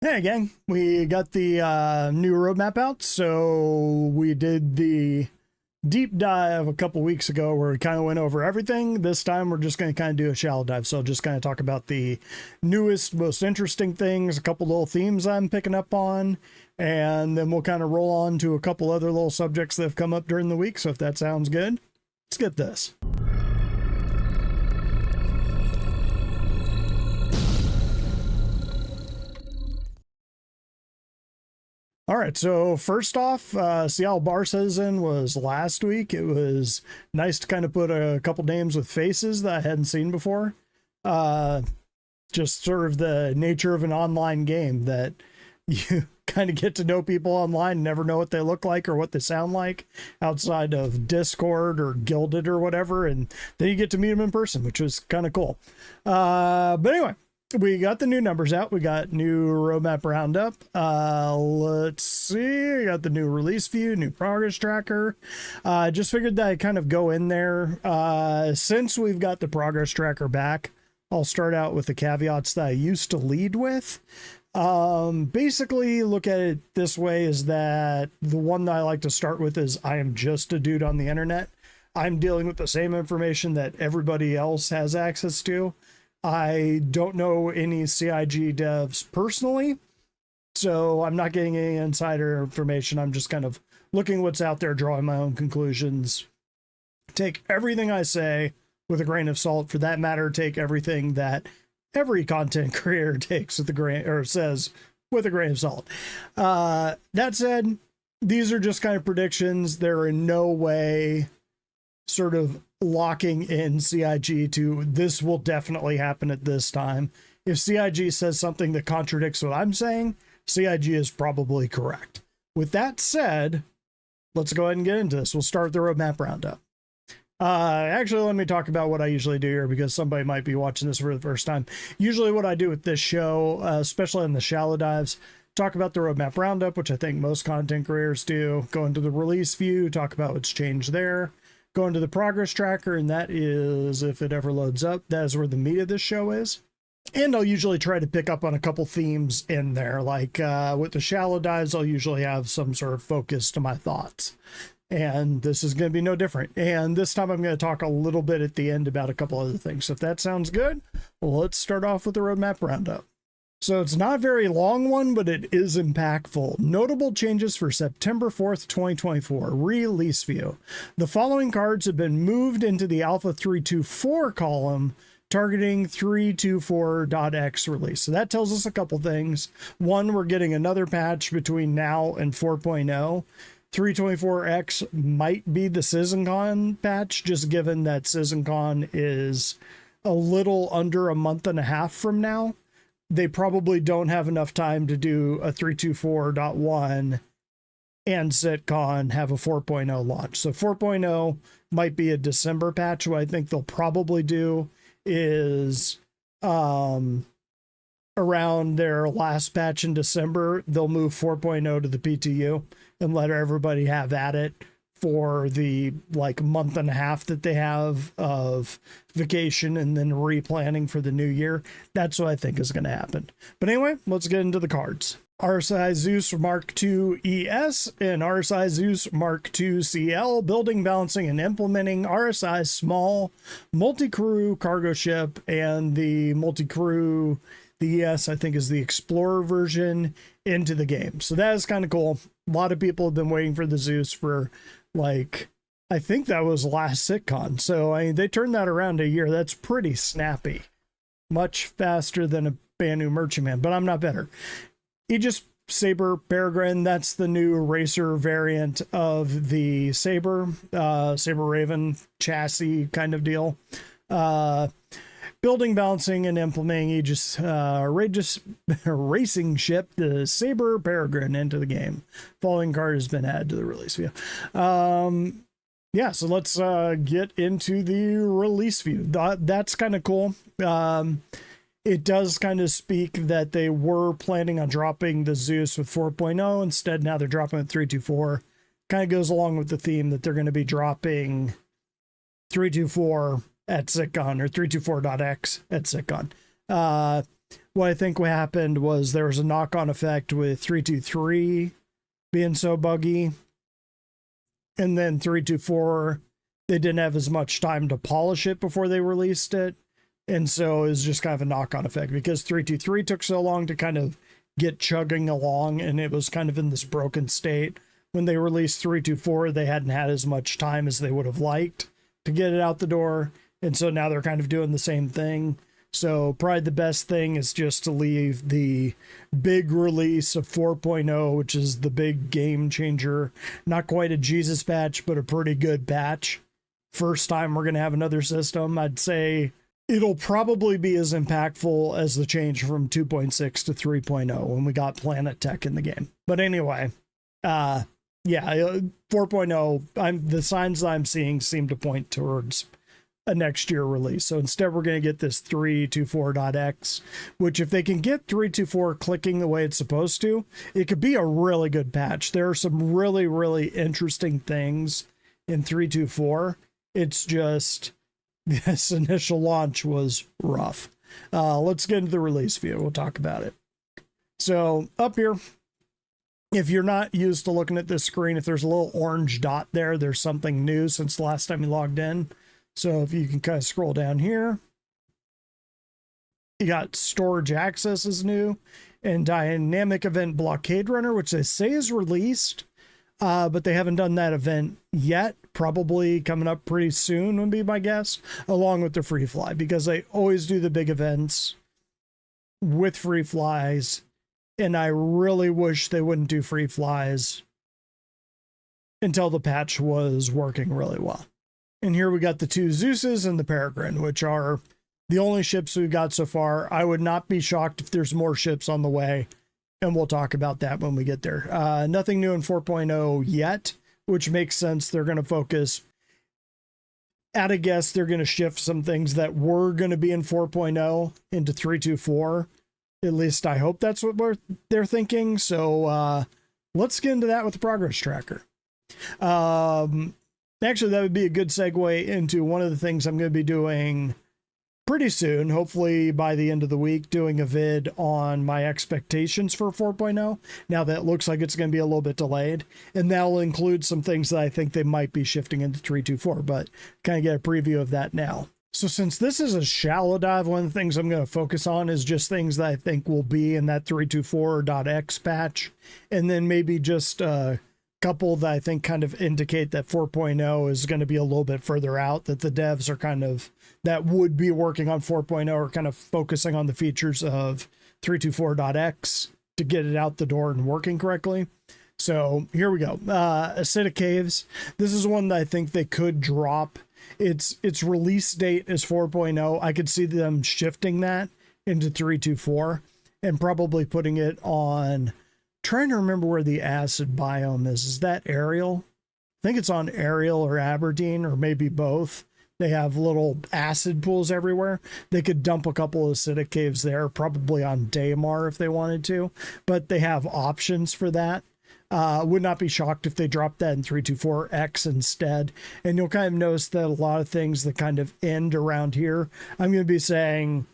Hey gang, we got the new roadmap out. So we did the deep dive a couple weeks ago where we kind of went over everything. This time we're just going to kind of do a shallow dive. So I'll just kind of talk about the newest, most interesting things, a couple little themes I'm picking up on, and then we'll kind of roll on to a couple other little subjects that have come up during the week. So if that sounds good, let's get this. All right, so first off, Seattle Bar Citizen was last week. It was nice to kind of put a couple names with faces that I hadn't seen before. Uh, just sort of the nature of an online game that you kind of get to know people online, never know what they look like or what they sound like outside of Discord or Guilded or whatever, and then you get to meet them in person, which was kind of cool. But anyway, we got the new numbers out. We got new roadmap roundup. Let's see. We got the new release view, new progress tracker. Just figured that I'd kind of go in there. Since we've got the progress tracker back, I'll start out with the caveats that I used to lead with. Basically, look at it this way: is that the one that I like to start with is I am just a dude on the internet. I'm dealing with the same information that everybody else has access to. I don't know any CIG devs personally, so I'm not getting any insider information. I'm just kind of looking what's out there, drawing my own conclusions. Take everything I say with a grain of salt. For that matter, take everything that every content creator takes with a grain, or says with a grain of salt. That said, these are just kind of predictions. They're in no way sort of locking in CIG to this will definitely happen at this time. If CIG says something that contradicts what I'm saying, CIG is probably correct. With that said, let's go ahead and get into this. We'll start the roadmap roundup. Actually, let me talk about what I usually do here, because somebody might be watching this for the first time. Usually what I do with this show, especially in the shallow dives, talk about the roadmap roundup, which I think most content creators do, go into the release view, talk about what's changed there, go into the progress tracker, and that is, if it ever loads up, that is where the meat of this show is. And I'll usually try to pick up on a couple themes in there. Like with the shallow dives, I'll usually have some sort of focus to my thoughts. And this is going to be no different. And this time I'm going to talk a little bit at the end about a couple other things. So if that sounds good, well, let's start off with the roadmap roundup. So it's not a very long one, but it is impactful. Notable changes for September 4th, 2024, release view. The following cards have been moved into the Alpha 324 column, targeting 324.x release. So that tells us a couple things. One, we're getting another patch between now and 4.0. 324X might be the SeasonCon patch, just given that SeasonCon is a little under a month and a half from now. They probably don't have enough time to do a 324.1 and SitCon have a 4.0 launch. So 4.0 might be a December patch. What I think they'll probably do is around their last patch in December, they'll move 4.0 to the PTU and let everybody have at it for the like month and a half that they have of vacation and then replanning for the new year. That's what I think is going to happen. But anyway, let's get into the cards. RSI Zeus Mark II ES and RSI Zeus Mark II CL, building, balancing, and implementing RSI small multi-crew cargo ship, and the multi-crew, the ES, I think, is the Explorer version, into the game. So that is kind of cool. A lot of people have been waiting for the Zeus for, like, I think that was last SitCon. So I mean, they turned that around a year. That's pretty snappy. Much faster than a Banu Merchantman, but I'm not better. Aegis Saber Peregrine, that's the new racer variant of the Saber, Saber Raven chassis kind of deal. Building, balancing, and implementing Aegis racing ship, the Saber Peregrine, into the game. Following card has been added to the release view. Yeah, so let's get into the release view. That's kind of cool. It does kind of speak that they were planning on dropping the Zeus with 4.0. Instead, now they're dropping it 324. Kind of goes along with the theme that they're going to be dropping 324 at SitCon, or 324.x at SitCon. what I think what happened was there was a knock-on effect with 323 being so buggy. And then 324, they didn't have as much time to polish it before they released it. And so it was just kind of a knock-on effect because 323 took so long to kind of get chugging along, and it was kind of in this broken state. When they released 324, they hadn't had as much time as they would have liked to get it out the door. And so now they're kind of doing the same thing. So probably the best thing is just to leave the big release of 4.0, which is the big game changer. Not quite a Jesus patch, but a pretty good patch. First time we're going to have another system. I'd say it'll probably be as impactful as the change from 2.6 to 3.0 when we got Planet Tech in the game. But anyway, yeah, 4.0, the signs I'm seeing seem to point towards a next year release. So instead we're going to get this 324.x, which if they can get 324 clicking the way it's supposed to, it could be a really good patch. There are some really, really interesting things in 324. It's just this initial launch was rough. Let's get into the release view. We'll talk about it. So up here, if you're not used to looking at this screen, if there's a little orange dot there, there's something new since the last time you logged in. So if you can kind of scroll down here, you got storage access is new and dynamic event blockade runner, which they say is released, but they haven't done that event yet. Probably coming up pretty soon would be my guess, along with the free fly, because they always do the big events with free flies. And I really wish they wouldn't do free flies until the patch was working really well. And here we got the two Zeuses and the Peregrine, which are the only ships we've got so far. I would not be shocked if there's more ships on the way, and we'll talk about that when we get there. Nothing new in 4.0 yet, which makes sense. They're going to focus, at a guess, they're going to shift some things that were going to be in 4.0 into 3.24. At least I hope that's what they're thinking. So let's get into that with the progress tracker. Actually, that would be a good segue into one of the things I'm going to be doing pretty soon, hopefully by the end of the week, doing a vid on my expectations for 4.0. Now that looks like it's going to be a little bit delayed, and that'll include some things that I think they might be shifting into 3.24, but kind of get a preview of that now. So since this is a shallow dive, one of the things I'm going to focus on is just things that I think will be in that 3.24.x patch, and then maybe just couple that I think kind of indicate that 4.0 is going to be a little bit further out, that the devs are kind of, that would be working on 4.0 are kind of focusing on the features of 3.24.x to get it out the door and working correctly. So here we go. Acidic Caves. This is one that I think they could drop. Its release date is 4.0. I could see them shifting that into 3.24 and probably putting it on, trying to remember where the acid biome is. Is that Ariel? I think it's on Ariel or Aberdeen, or maybe both. They have little acid pools everywhere. They could dump a couple of acidic caves there, probably on Daymar if they wanted to, but they have options for that. Would not be shocked if they dropped that in 3.24x instead. And you'll kind of notice that a lot of things that kind of end around here, I'm going to be saying,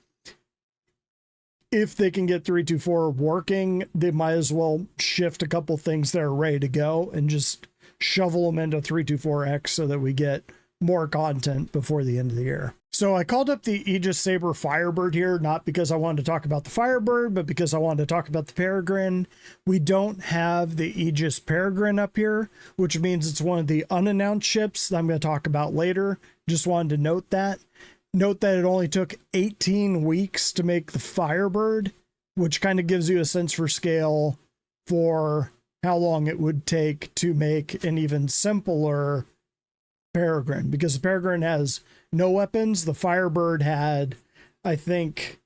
if they can get 3.24 working, they might as well shift a couple things that are ready to go and just shovel them into 3.24x so that we get more content before the end of the year. So I called up the Aegis Saber Firebird here, not because I wanted to talk about the Firebird, but because I wanted to talk about the Peregrine. We don't have the Aegis Peregrine up here, which means it's one of the unannounced ships that I'm going to talk about later. Just wanted to note that. Note that it only took 18 weeks to make the Firebird, which kind of gives you a sense for scale for how long it would take to make an even simpler Peregrine, because the Peregrine has no weapons. The Firebird had, I think,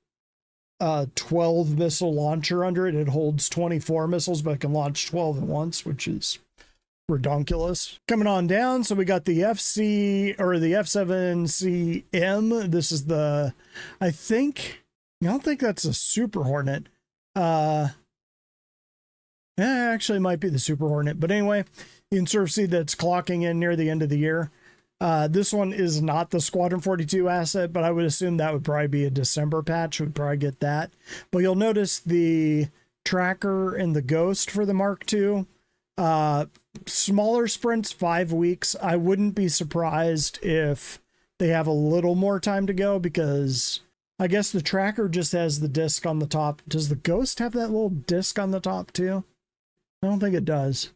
a 12 missile launcher under it. It holds 24 missiles, but it can launch 12 at once, which is redonkulous. Coming on down, so we got the FC, or the F7CM. This is the, I don't think that's a Super Hornet. Actually, it might be the Super Hornet, but anyway, you can sort of see that's clocking in near the end of the year. This one is not the Squadron 42 asset, but I would assume that would probably be a December patch. We'd probably get that. But you'll notice the tracker and the ghost for the Mark II. Smaller sprints, 5 weeks. I wouldn't be surprised if they have a little more time to go, because I guess the tracker just has the disc on the top. Does the ghost have that little disc on the top too? I don't think it does.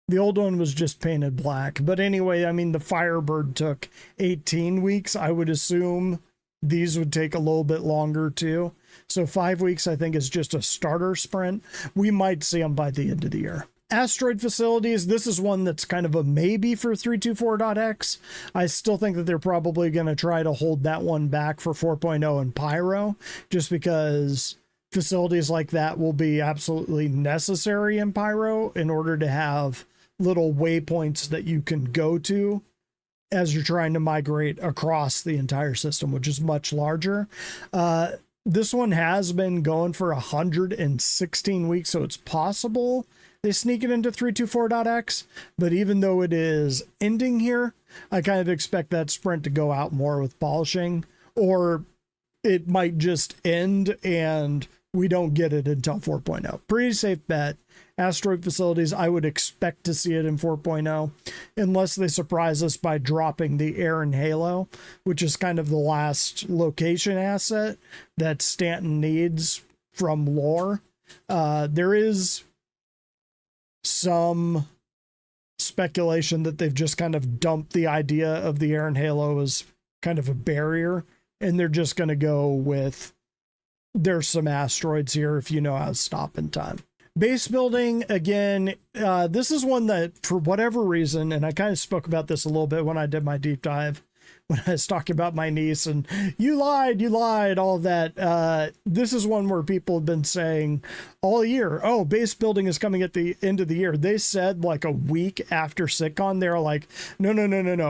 The old one was just painted black. But anyway, I mean, the Firebird took 18 weeks. I would assume these would take a little bit longer too. So 5 weeks, I think, is just a starter sprint. We might see them by the end of the year. Asteroid facilities, this is one that's kind of a maybe for 324.x. I still think that they're probably going to try to hold that one back for 4.0 and Pyro, just because facilities like that will be absolutely necessary in Pyro in order to have little waypoints that you can go to as you're trying to migrate across the entire system, which is much larger. This one has been going for 116 weeks, so it's possible they sneak it into 324.x, but even though it is ending here, I kind of expect that sprint to go out more with polishing, or it might just end and we don't get it until 4.0. Pretty safe bet. Asteroid facilities, I would expect to see it in 4.0, unless they surprise us by dropping the Air and Halo, which is kind of the last location asset that Stanton needs from lore. There is some speculation that they've just kind of dumped the idea of the Air and Halo as kind of a barrier, and they're just going to go with there's some asteroids here if you know how to stop in time. Base building, again, this is one that for whatever reason, and I kind of spoke about this a little bit when I did my deep dive, when I was talking about my niece and you lied, all that. This is one where people have been saying all year, oh, base building is coming at the end of the year. They said like a week after SitCon, they're like, no.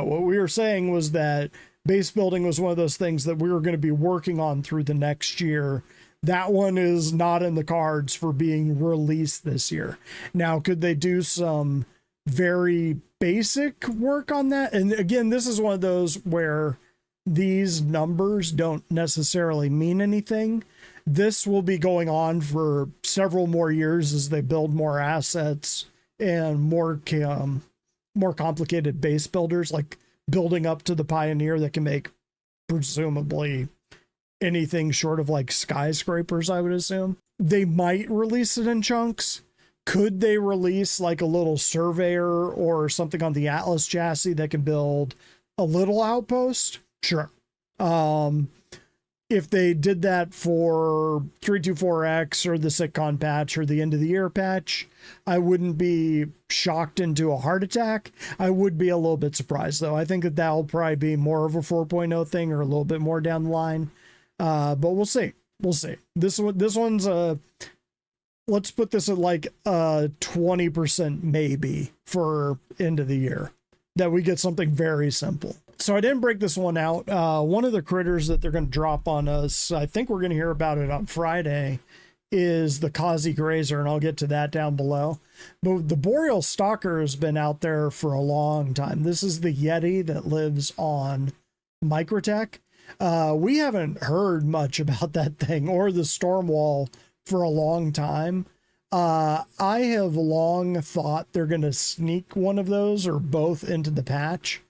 What we were saying was that base building was one of those things that we were going to be working on through the next year. That one is not in the cards for being released this year. Now, could they do some very basic work on that? And again, this is one of those where these numbers don't necessarily mean anything. This will be going on for several more years as they build more assets and more complicated base builders, like building up to the Pioneer that can make presumably anything short of like skyscrapers, I would assume. They might release it in chunks. Could they release like a little surveyor or something on the Atlas chassis that can build a little outpost? Sure. If they did that for 324X or the SitCon patch or the end of the year patch, I wouldn't be shocked into a heart attack. I would be a little bit surprised though. I think that that'll probably be more of a 4.0 thing or a little bit more down the line. But we'll see. This one's let's put this at like 20% maybe for end of the year, that we get something very simple. So I didn't break this one out. One of the critters that they're going to drop on us, I think we're going to hear about it on Friday, is the Kazi Grazer, and I'll get to that down below. But the Boreal Stalker has been out there for a long time. This is the Yeti that lives on Microtech. We haven't heard much about that thing or the Stormwall for a long time. I have long thought they're going to sneak one of those or both into the patch.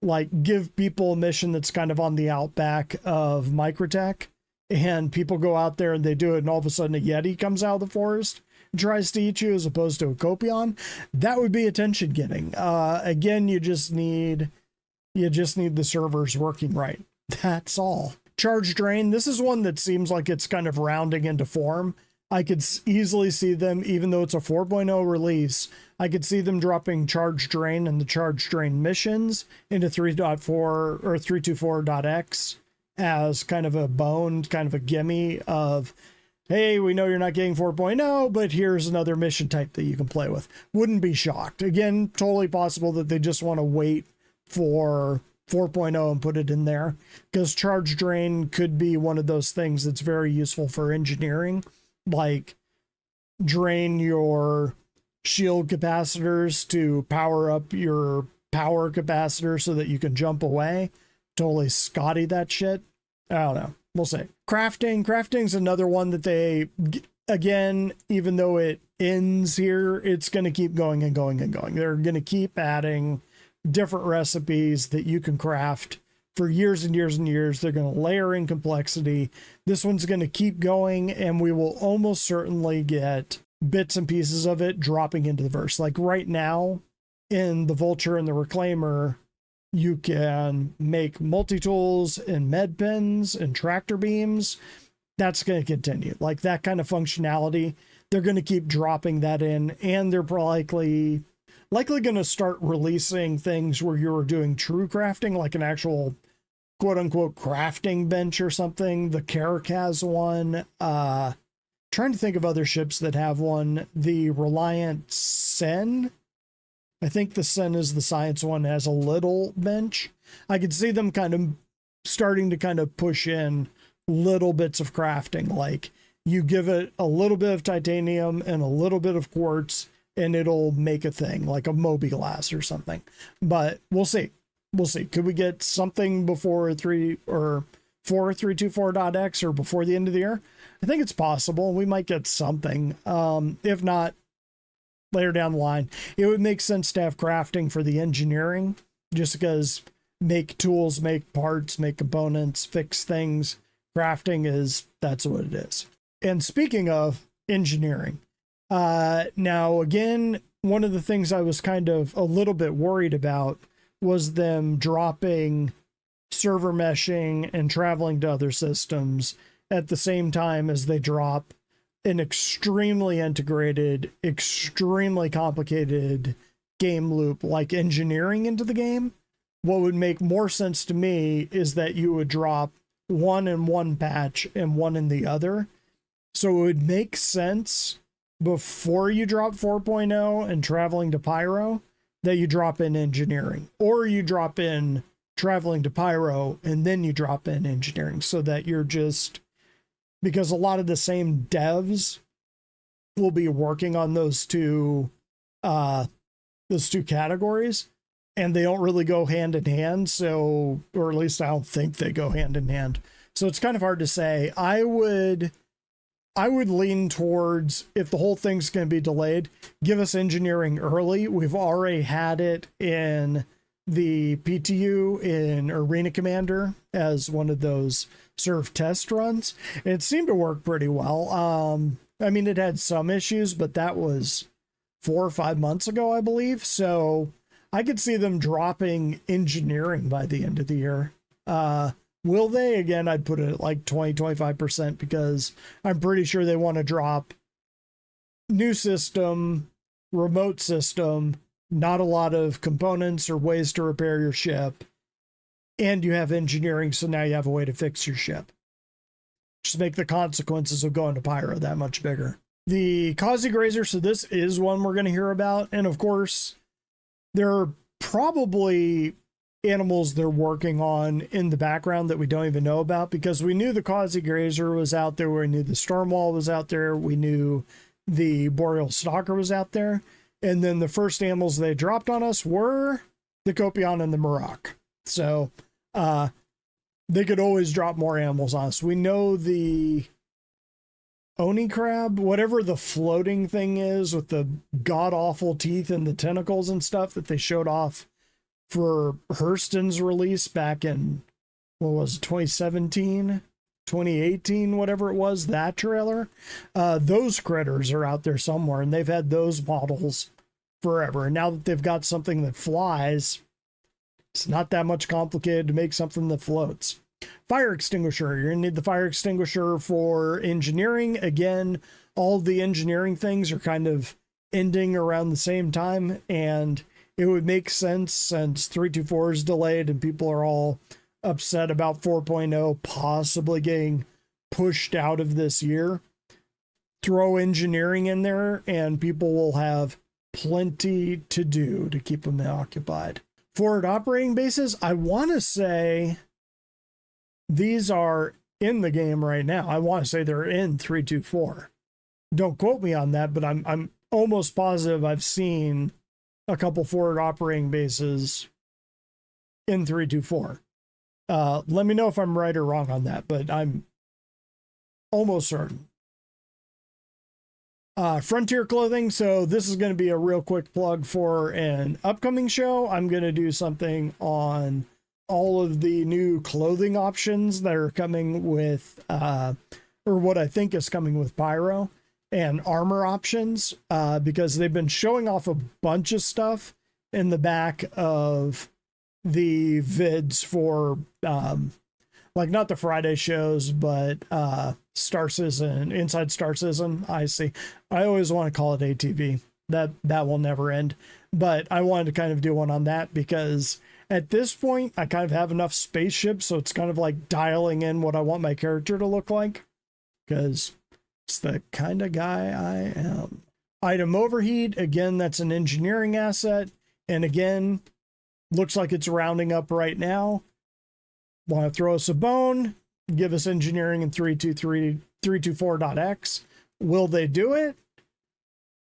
Like give people a mission that's kind of on the outback of Microtech, and people go out there and they do it, and all of a sudden a Yeti comes out of the forest and tries to eat you as opposed to a Copion. That would be attention getting. Again, you just need the servers working right. That's all. Charge Drain. This is one that seems like it's kind of rounding into form. I could easily see them, even though it's a 4.0 release, I could see them dropping Charge Drain and the Charge Drain missions into 3.4 or 324.x as kind of a bone, kind of a gimme of, hey, we know you're not getting 4.0, but here's another mission type that you can play with. Wouldn't be shocked. Again, totally possible that they just want to wait for 4.0 and put it in there, because Charge Drain could be one of those things that's very useful for engineering, like drain your shield capacitors to power up your power capacitor so that you can jump away. Totally Scotty that shit. I don't know. We'll see. Crafting's another one that they, again, even though it ends here, it's going to keep going and going and going. They're going to keep adding different recipes that you can craft for years and years and years. They're going to layer in complexity. This one's going to keep going, and we will almost certainly get bits and pieces of it dropping into the verse. Like right now in the Vulture and the Reclaimer, you can make multi-tools and med pens and tractor beams. That's going to continue. Like that kind of functionality, they're going to keep dropping that in, and they're likely going to start releasing things where you're doing true crafting, like an actual quote unquote crafting bench or something. The Carrack has one. Trying to think of other ships that have one. The Reliant Sen, I think the Sen is the science one, has a little bench. I could see them kind of starting to kind of push in little bits of crafting. Like you give it a little bit of titanium and a little bit of quartz and it'll make a thing like a Moby glass or something. But we'll see. We'll see. Could we get something before 324.x or before the end of the year? I think it's possible. We might get something. If not, later down the line. It would make sense to have crafting for the engineering, just because make tools, make parts, make components, fix things. Crafting that's what it is. And speaking of engineering, now again, one of the things I was kind of a little bit worried about was them dropping server meshing and traveling to other systems at the same time as they drop an extremely integrated, extremely complicated game loop like engineering into the game. What would make more sense to me is that you would drop one in one patch and one in the other. So it would make sense before you drop 4.0 and traveling to Pyro that you drop in engineering, or you drop in traveling to Pyro and then you drop in engineering, so that you're just, because a lot of the same devs will be working on those two categories, and they don't really go hand in hand. So, or at least I don't think they go hand in hand. So it's kind of hard to say. I would lean towards, if the whole thing's going to be delayed, give us engineering early. We've already had it in the PTU in Arena Commander as one of those serve test runs. It seemed to work pretty well. I mean, it had some issues, but that was 4 or 5 months ago, I believe. So I could see them dropping engineering by the end of the year. Will they? Again, I'd put it at like 20-25%, because I'm pretty sure they want to drop new system, remote system, not a lot of components or ways to repair your ship, and you have engineering, so now you have a way to fix your ship. Just make the consequences of going to Pyro that much bigger. The Causey Grazer, so this is one we're going to hear about, and of course, there are probably animals they're working on in the background that we don't even know about, because we knew the Causey Grazer was out there, we knew the Stormwall was out there, we knew the Boreal Stalker was out there, and then the first animals they dropped on us were the Copion and the Maroc. So they could always drop more animals on us. We know the Oni crab, whatever the floating thing is with the god-awful teeth and the tentacles and stuff that they showed off for Hurston's release back in, what was it, 2017, 2018, whatever it was, that trailer. Those critters are out there somewhere, and they've had those models forever. And now that they've got something that flies, it's not that much complicated to make something that floats. Fire extinguisher. You're going to need the fire extinguisher for engineering. Again, all the engineering things are kind of ending around the same time, and it would make sense, since 324 is delayed and people are all upset about 4.0 possibly getting pushed out of this year. Throw engineering in there and people will have plenty to do to keep them occupied. Forward operating bases, I want to say these are in the game right now. I want to say they're in 324. Don't quote me on that, but I'm almost positive I've seen a couple forward operating bases in 324. Let me know if I'm right or wrong on that, but I'm almost certain. Frontier Clothing. So this is going to be a real quick plug for an upcoming show. I'm going to do something on all of the new clothing options that are coming with, or what I think is coming with Pyro, and armor options, because they've been showing off a bunch of stuff in the back of the vids for, like not the Friday shows, but Star Citizen, Inside Star Citizen. I always want to call it ATV. That will never end. But I wanted to kind of do one on that because at this point I kind of have enough spaceships, so it's kind of like dialing in what I want my character to look like, because it's the kind of guy I am. Item overheat, again, that's an engineering asset, and again, looks like it's rounding up right now. Want to throw us a bone? Give us engineering in 324.x. Will they do it?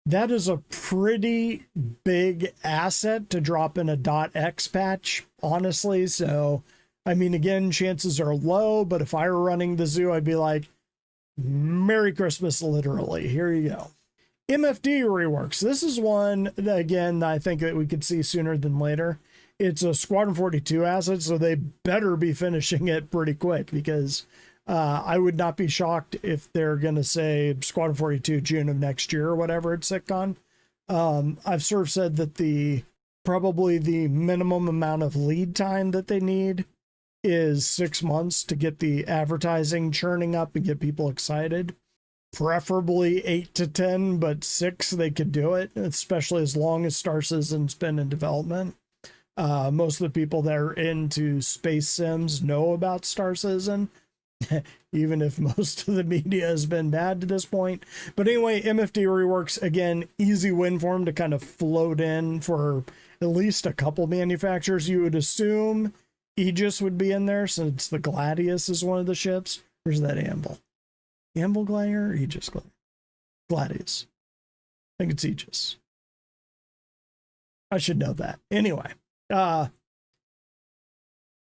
That is a pretty big asset to drop in a .x patch, honestly. So, I mean, again, chances are low, but if I were running the zoo, I'd be like, Merry Christmas, literally. Here you go. MFD reworks. This is one that, again, I think that we could see sooner than later. It's a Squadron 42 asset, so they better be finishing it pretty quick, because I would not be shocked if they're going to say Squadron 42 June of next year or whatever it's sick on. I've sort of said that probably the minimum amount of lead time that they need is 6 months to get the advertising churning up and get people excited. Preferably 8 to 10, but 6 they could do it, especially as long as Star Citizen's been in development. Most of the people that are into space sims know about Star Citizen, even if most of the media has been bad to this point. But anyway, MFD reworks, again, easy win for them to kind of float in for at least a couple manufacturers. You would assume Aegis would be in there, since the Gladius is one of the ships. Where's that Anvil? Anvil Gladiator or Aegis Gladiator? Gladius. I think it's Aegis. I should know that. Anyway.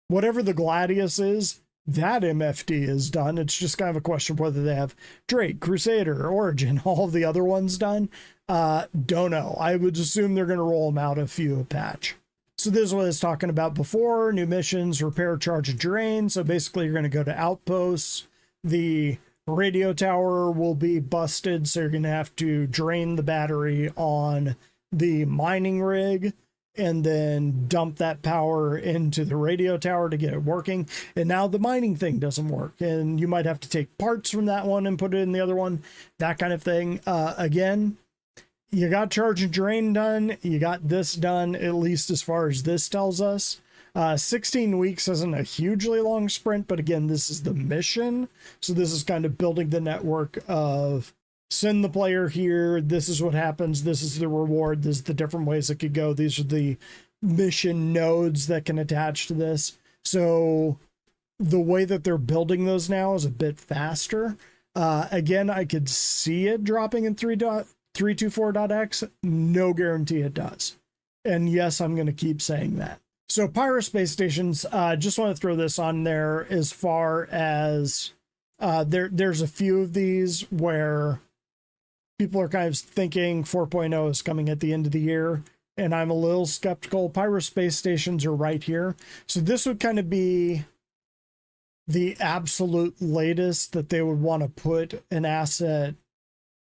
Whatever the Gladius is, that MFD is done. It's just kind of a question of whether they have Drake, Crusader, Origin, all of the other ones done. Don't know. I would assume they're going to roll them out a few a patch. So this is what I was talking about before. New missions, repair, charge, and drain. So basically you're going to go to outposts. The radio tower will be busted, so you're going to have to drain the battery on the mining rig and then dump that power into the radio tower to get it working. And now the mining thing doesn't work, and you might have to take parts from that one and put it in the other one, that kind of thing. Again, you got charge and drain done. You got this done, at least as far as this tells us. 16 weeks isn't a hugely long sprint, but again, this is the mission. So this is kind of building the network of send the player here. This is what happens. This is the reward. This is the different ways it could go. These are the mission nodes that can attach to this. So the way that they're building those now is a bit faster. Again, I could see it dropping in 324.x. No guarantee it does. And yes, I'm going to keep saying that. So Pyro space stations, just want to throw this on there as far as there's a few of these where people are kind of thinking 4.0 is coming at the end of the year, and I'm a little skeptical. Pyro space stations are right here. So this would kind of be the absolute latest that they would want to put an asset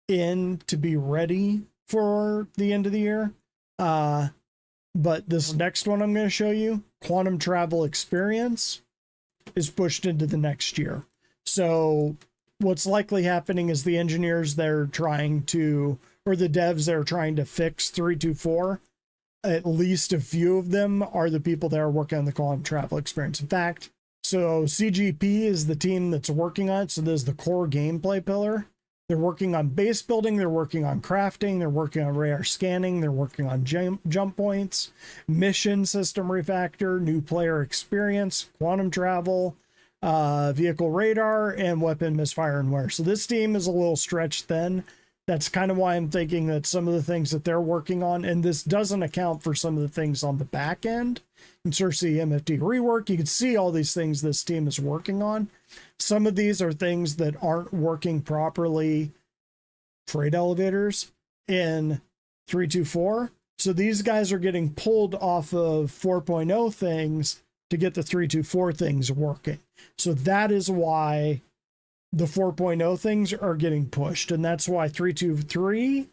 in to be ready for the end of the year. But this next one I'm going to show you, Quantum Travel Experience, is pushed into the next year. So what's likely happening is the engineers that are trying to, or the devs that are trying to fix 324, at least a few of them are the people that are working on the Quantum Travel Experience. In fact, so CGP is the team that's working on it. So there's the core gameplay pillar. They're working on base building, they're working on crafting, they're working on radar scanning, they're working on jump points, mission system refactor, new player experience, quantum travel, vehicle radar, and weapon misfire and wear. So this team is a little stretched thin. That's kind of why I'm thinking that some of the things that they're working on, and this doesn't account for some of the things on the back end. You can sort of see MFD rework. You can see all these things this team is working on. Some of these are things that aren't working properly, freight elevators in 324. So these guys are getting pulled off of 4.0 things to get the 324 things working. So that is why the 4.0 things are getting pushed. And that's why 323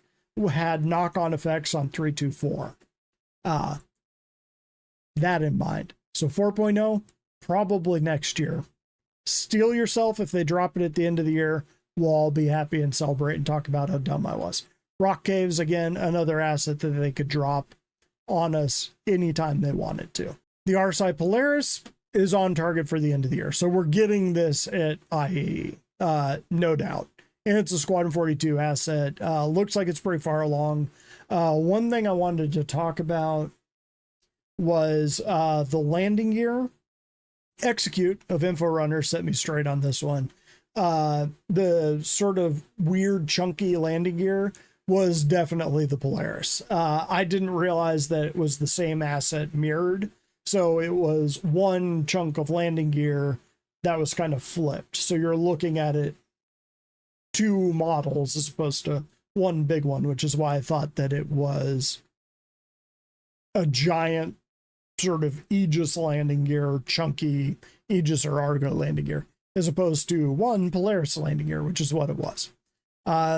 had knock-on effects on 324. That in mind. So 4.0, probably next year. Steel yourself if they drop it at the end of the year. We'll all be happy and celebrate and talk about how dumb I was. Rock caves, again, another asset that they could drop on us anytime they wanted to. The RSI Polaris is on target for the end of the year. So we're getting this at IE, no doubt. And it's a Squadron 42 asset. Looks like it's pretty far along. One thing I wanted to talk about was the landing gear. Execute of Inforunner set me straight on this one. The sort of weird chunky landing gear was definitely the Polaris. I didn't realize that it was the same asset mirrored. So it was one chunk of landing gear that was kind of flipped. So you're looking at it two models as opposed to one big one, which is why I thought that it was a giant sort of Aegis landing gear, chunky Aegis or Argo landing gear, as opposed to one Polaris landing gear, which is what it was.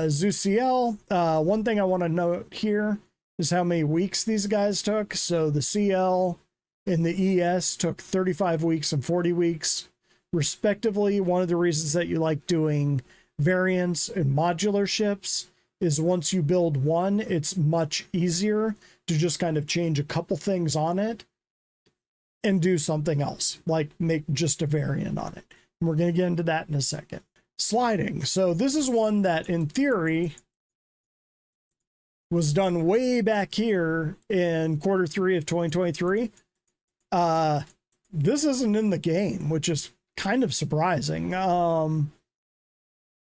Zeus CL, one thing I want to note here is how many weeks these guys took. So the CL and the ES took 35 weeks and 40 weeks, respectively. One of the reasons that you like doing variants and modular ships is once you build one, it's much easier to just kind of change a couple things on it and do something else, like make just a variant on it. And we're going to get into that in a second. Sliding. So this is one that in theory was done way back here in Q3 of 2023. This isn't in the game, which is kind of surprising. I'm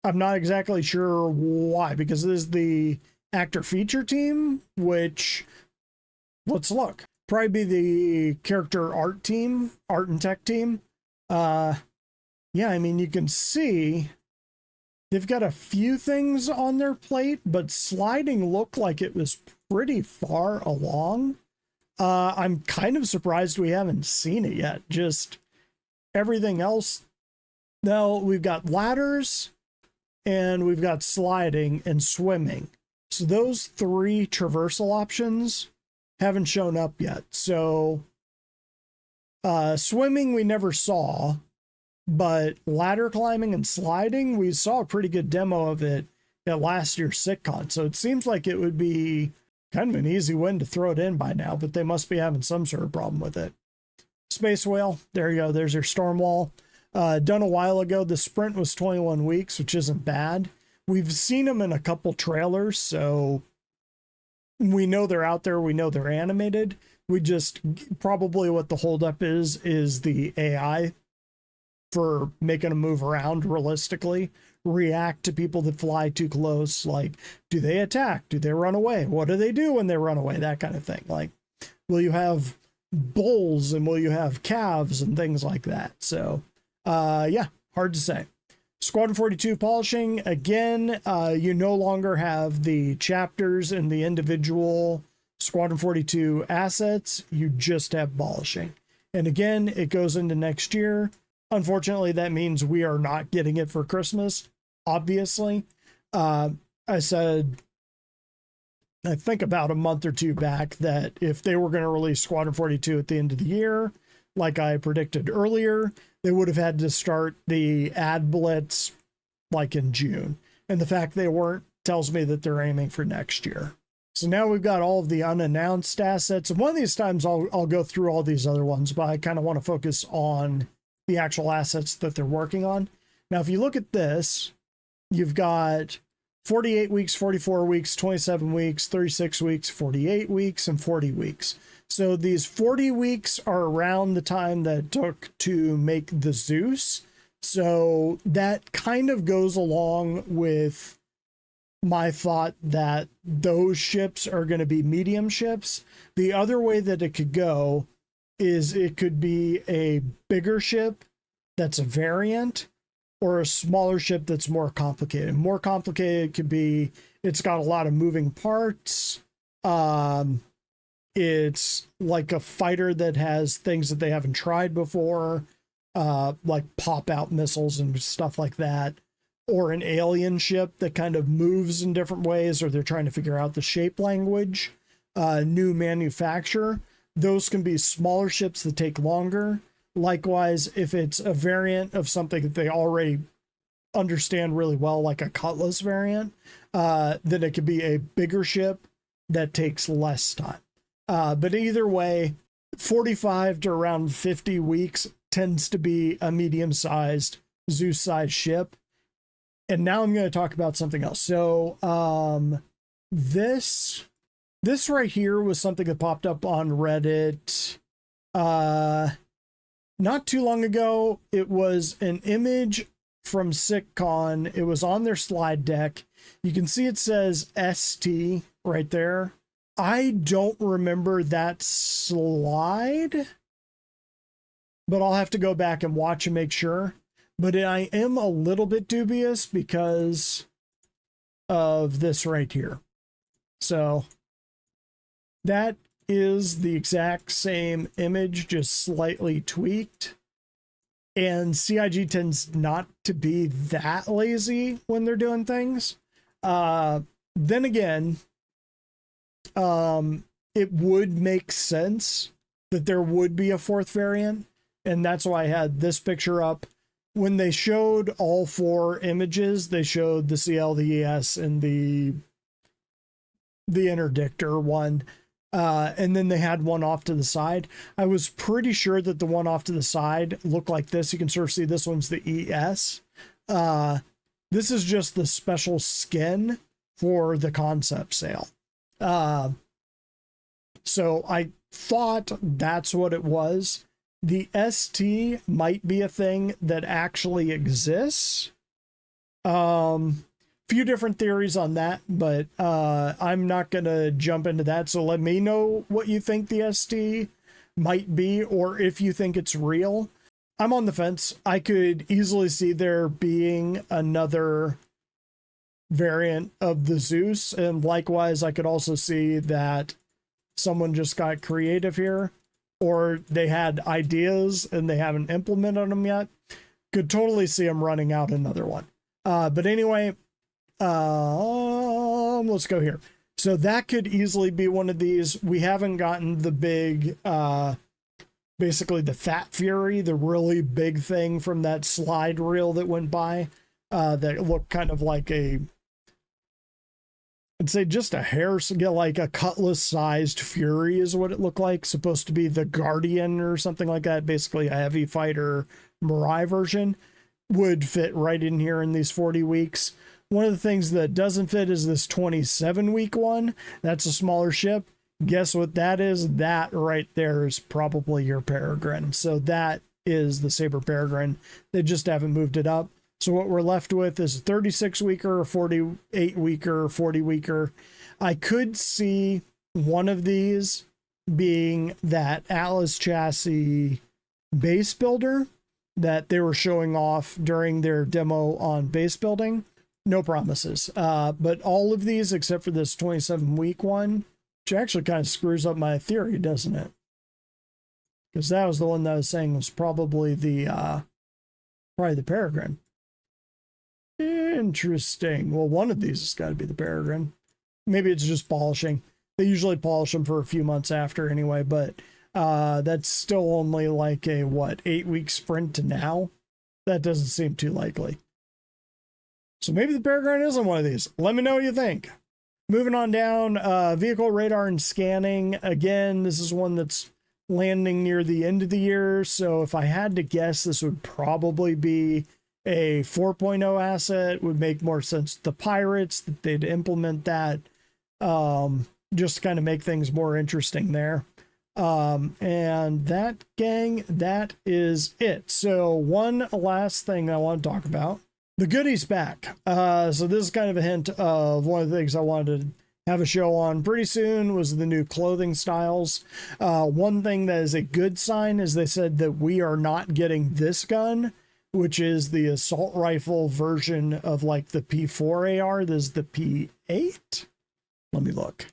not exactly sure why, because this is the actor feature team, which, let's look. Probably be the character art team, art and tech team. Yeah, I mean, you can see they've got a few things on their plate, but sliding looked like it was pretty far along. I'm kind of surprised we haven't seen it yet. Just everything else. No, we've got ladders and we've got sliding and swimming. So those three traversal options haven't shown up yet. So swimming we never saw, but ladder climbing and sliding, we saw a pretty good demo of it at last year's SitCon. So it seems like it would be kind of an easy win to throw it in by now, but they must be having some sort of problem with it. Space Whale, there you go. There's your storm wall. Done a while ago. The sprint was 21 weeks, which isn't bad. We've seen them in a couple trailers, so we know they're out there. We know they're animated. We just, probably what the holdup is the AI for making them move around realistically, react to people that fly too close. Like, do they attack? Do they run away? What do they do when they run away? That kind of thing. Like, will you have bulls and will you have calves and things like that? So, yeah, hard to say. Squadron 42 polishing. Again, you no longer have the chapters and the individual Squadron 42 assets. You just have polishing. And again, it goes into next year. Unfortunately, that means we are not getting it for Christmas, obviously. I said, I think about a month or two back, that if they were going to release Squadron 42 at the end of the year, like I predicted earlier, they would have had to start the ad blitz like in June. And the fact they weren't tells me that they're aiming for next year. So now we've got all of the unannounced assets. And one of these times I'll go through all these other ones, but I kind of want to focus on the actual assets that they're working on. Now, if you look at this, you've got 48 weeks, 44 weeks, 27 weeks, 36 weeks, 48 weeks, and 40 weeks. So these 40 weeks are around the time that it took to make the Zeus. So that kind of goes along with my thought that those ships are going to be medium ships. The other way that it could go is it could be a bigger ship that's a variant, or a smaller ship that's more complicated. More complicated could be it's got a lot of moving parts. It's like a fighter that has things that they haven't tried before, like pop-out missiles and stuff like that. Or an alien ship that kind of moves in different ways, or they're trying to figure out the shape language, new manufacture. Those can be smaller ships that take longer. Likewise, if it's a variant of something that they already understand really well, like a Cutlass variant, then it could be a bigger ship that takes less time. But either way, 45 to around 50 weeks tends to be a medium-sized Zeus-sized ship. And now I'm going to talk about something else. So this right here was something that popped up on Reddit not too long ago. It was an image from SickCon. It was on their slide deck. You can see it says ST right there. I don't remember that slide, but I'll have to go back and watch and make sure. But I am a little bit dubious because of this right here. So that is the exact same image, just slightly tweaked. And CIG tends not to be that lazy when they're doing things. Then again, it would make sense that there would be a fourth variant. And that's why I had this picture up. When they showed all four images, they showed the CL, the ES, and the interdictor one. And then they had one off to the side. I was pretty sure that the one off to the side looked like this. You can sort of see this one's the ES. This is just the special skin for the concept sale. So I thought that's what it was. The ST might be a thing that actually exists. Few different theories on that, but I'm not going to jump into that. So let me know what you think the ST might be, or if you think it's real. I'm on the fence. I could easily see there being another variant of the Zeus, and likewise, I could also see that someone just got creative here, or they had ideas and they haven't implemented them yet. Could totally see them running out another one. But anyway, let's go here. So that could easily be one of these. We haven't gotten the big, basically the Fat Fury, the really big thing from that slide reel that went by, that looked kind of like I'd say just a hair, like a Cutlass-sized Fury is what it looked like. Supposed to be the Guardian or something like that. Basically a heavy fighter Mirai version. Would fit right in here in these 40 weeks. One of the things that doesn't fit is this 27-week one. That's a smaller ship. Guess what that is? That right there is probably your Peregrine. So that is the Saber Peregrine. They just haven't moved it up. So what we're left with is a 36-weeker, a 48-weeker, 40-weeker. I could see one of these being that Atlas chassis base builder that they were showing off during their demo on base building. No promises. But all of these, except for this 27-week one, which actually kind of screws up my theory, doesn't it? Because that was the one that I was saying was probably the Peregrine. Interesting. Well, one of these has got to be the Peregrine. Maybe it's just polishing. They usually polish them for a few months after anyway, but that's still only like a, 8-week sprint to now? That doesn't seem too likely. So maybe the Peregrine isn't one of these. Let me know what you think. Moving on down, vehicle radar and scanning. Again, this is one that's landing near the end of the year. So if I had to guess, this would probably be a 4.0 asset. Would make more sense. The Pirates, that they'd implement that, just to kind of make things more interesting there. And that, gang, that is it. So one last thing I want to talk about The goodies back. So this is kind of a hint of one of the things I wanted to have a show on pretty soon was the new clothing styles. One thing that is a good sign is they said that we are not getting this gun, which is the assault rifle version of like the P4 AR. This is the P8. Let me look.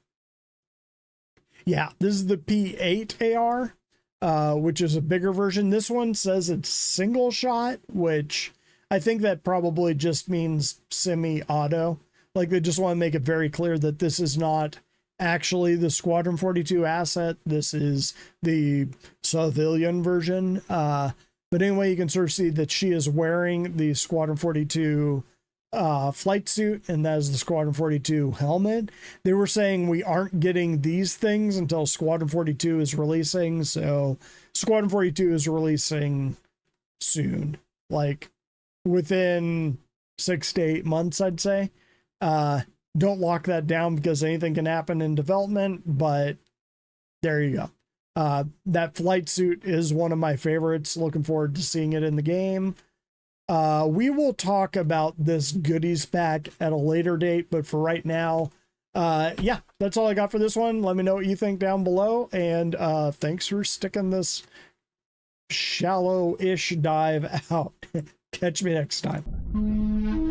Yeah, this is the P8 AR, which is a bigger version. This one says it's single shot, which I think that probably just means semi-auto. Like they just want to make it very clear that this is not actually the Squadron 42 asset. This is the civilian version. But anyway, you can sort of see that she is wearing the Squadron 42 flight suit, and that is the Squadron 42 helmet. They were saying we aren't getting these things until Squadron 42 is releasing. So Squadron 42 is releasing soon, like within 6 to 8 months, I'd say. Don't lock that down because anything can happen in development, but there you go. That flight suit is one of my favorites. Looking forward to seeing it in the game. We will talk about this goodies pack at a later date, but for right now, yeah, that's all I got for this one. Let me know what you think down below, and thanks for sticking this shallow-ish dive out. Catch me next time.